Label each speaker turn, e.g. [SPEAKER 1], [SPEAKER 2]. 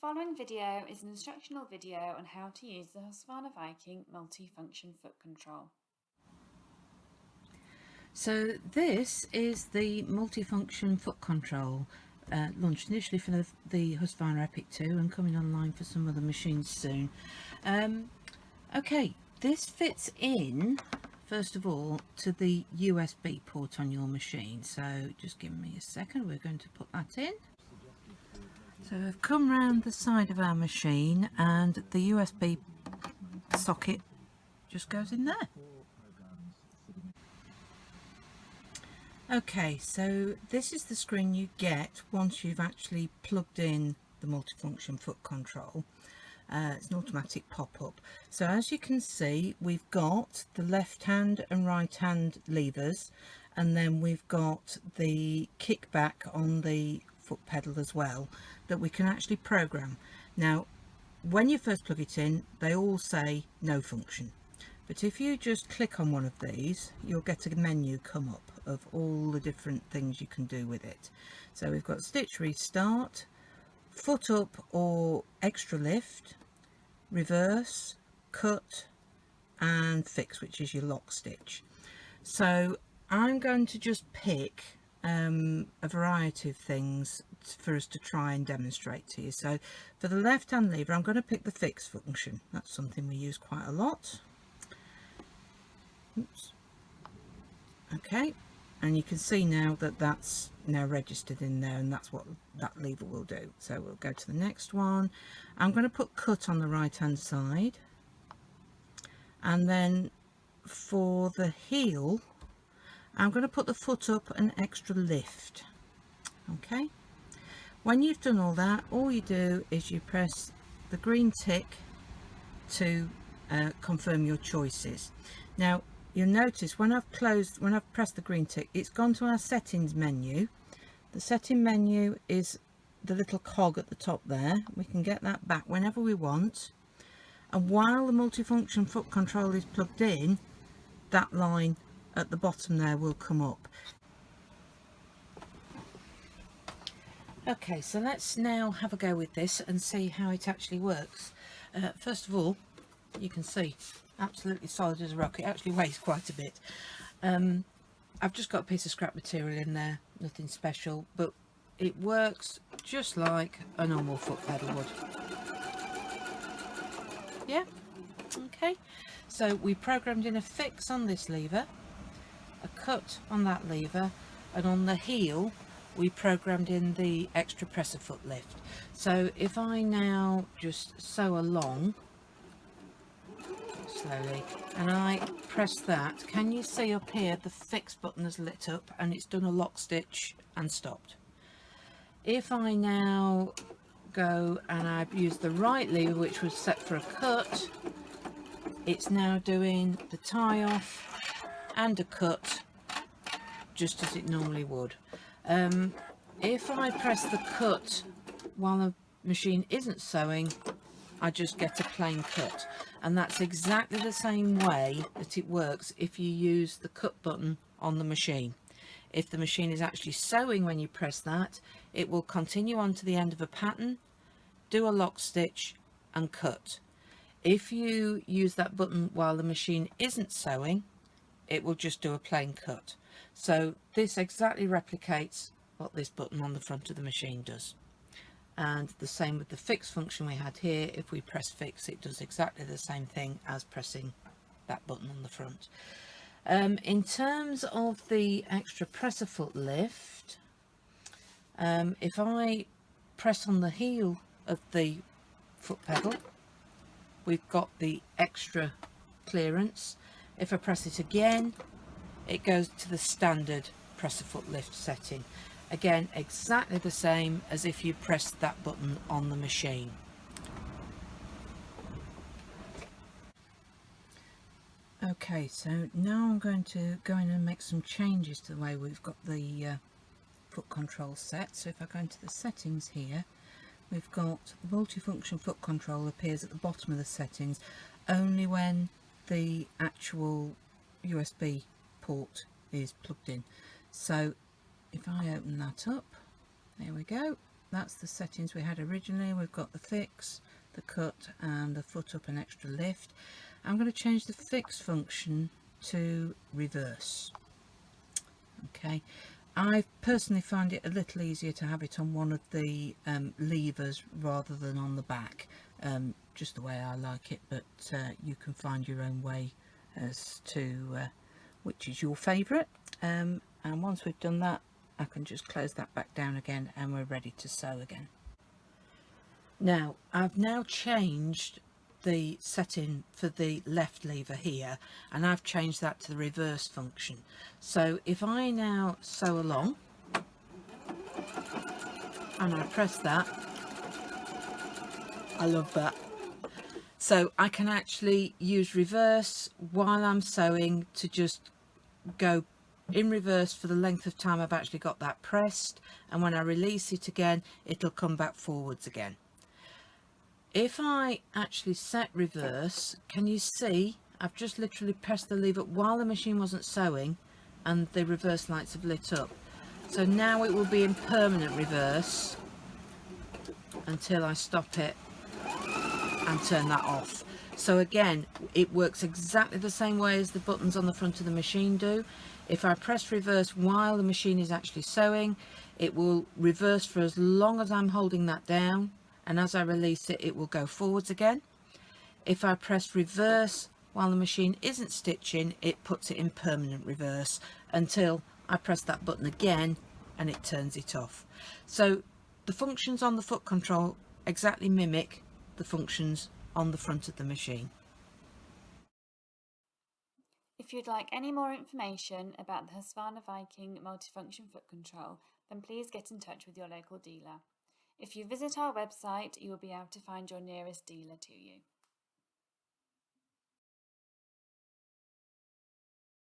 [SPEAKER 1] following video is an instructional video on how to use the Husqvarna Viking multi-function foot control.
[SPEAKER 2] So this is the multifunction foot control, launched initially for the Husqvarna Epic 2 and coming online for some other machines soon. Okay, this fits in first of all to the USB port on your machine, so just give me a second, we're going to put that in. So I've come round the side of our machine and the USB socket just goes in there. Okay, so this is the screen you get once you've actually plugged in the multifunction foot control. It's an automatic pop-up. So as you can see, we've got the left hand and right hand levers, and then we've got the kickback on the foot pedal as well that we can actually program. Now when you first plug it in, they all say no function, but if you just click on one of these, you'll get a menu come up of all the different things you can do with it. So we've got stitch restart, foot up or extra lift, reverse, cut and fix, which is your lock stitch. So I'm going to just pick a variety of things for us to try and demonstrate to you. So for the left hand lever, I'm going to pick the fix function. That's something we use quite a lot. Oops. Okay, and you can see now that that's now registered in there, and that's what that lever will do. So we'll go to the next one. I'm going to put cut on the right hand side, and then for the heel I'm going to put the foot up and extra lift. Okay, when you've done all that, all you do is you press the green tick to confirm your choices. Now you'll notice when I've pressed the green tick, it's gone to our settings menu. The setting menu is the little cog at the top there. We can get that back whenever we want, and while the multifunction foot control is plugged in, that line at the bottom there will come up. Okay, so let's now have a go with this and see how it actually works. First of all, you can see absolutely solid as a rock. It actually weighs quite a bit. I've just got a piece of scrap material in there, nothing special, but it works just like a normal foot pedal would. Yeah, okay, so we programmed in a fix on this lever, a cut on that lever, and on the heel we programmed in the extra presser foot lift. So if I now just sew along slowly and I press that, can you see up here the fix button has lit up and it's done a lock stitch and stopped. If I now go and I've used the right lever, which was set for a cut, it's now doing the tie off and a cut just as it normally would. If I press the cut while the machine isn't sewing, I just get a plain cut, and that's exactly the same way that it works if you use the cut button on the machine. If the machine is actually sewing when you press that, it will continue on to the end of a pattern, do a lock stitch and cut. If you use that button while the machine isn't sewing, it will just do a plain cut. So this exactly replicates what this button on the front of the machine does. And the same with the fix function we had here. If we press fix, it does exactly the same thing as pressing that button on the front. In terms of the extra presser foot lift, if I press on the heel of the foot pedal, we've got the extra clearance. If I press it again, it goes to the standard presser foot lift setting. Again, exactly the same as if you pressed that button on the machine. Okay, so now I'm going to go in and make some changes to the way we've got the foot control set. So if I go into the settings here, we've got the multifunction foot control appears at the bottom of the settings only when the actual USB port is plugged in. So if I open that up, there we go, that's the settings we had originally. We've got the fix, the cut and the foot up and extra lift. I'm going to change the fix function to reverse. Okay, I personally find it a little easier to have it on one of the levers rather than on the back, just the way I like it, but you can find your own way as to which is your favourite. And once we've done that, I can just close that back down again and we're ready to sew again. Now I've now changed the setting for the left lever here, and I've changed that to the reverse function. So if I now sew along and I press that, I love that. So I can actually use reverse while I'm sewing to just go in reverse for the length of time I've actually got that pressed, and when I release it again it'll come back forwards again. If I actually set reverse, can you see I've just literally pressed the lever while the machine wasn't sewing and the reverse lights have lit up. So now it will be in permanent reverse until I stop it and turn that off. So again, it works exactly the same way as the buttons on the front of the machine do. If I press reverse while the machine is actually sewing, it will reverse for as long as I'm holding that down, and as I release it, it will go forwards again. If I press reverse while the machine isn't stitching, it puts it in permanent reverse until I press that button again and it turns it off. So the functions on the foot control exactly mimic the functions on the front of the machine.
[SPEAKER 1] If you'd like any more information about the Husqvarna Viking multifunction foot control, then please get in touch with your local dealer. If you visit our website, you will be able to find your nearest dealer to you.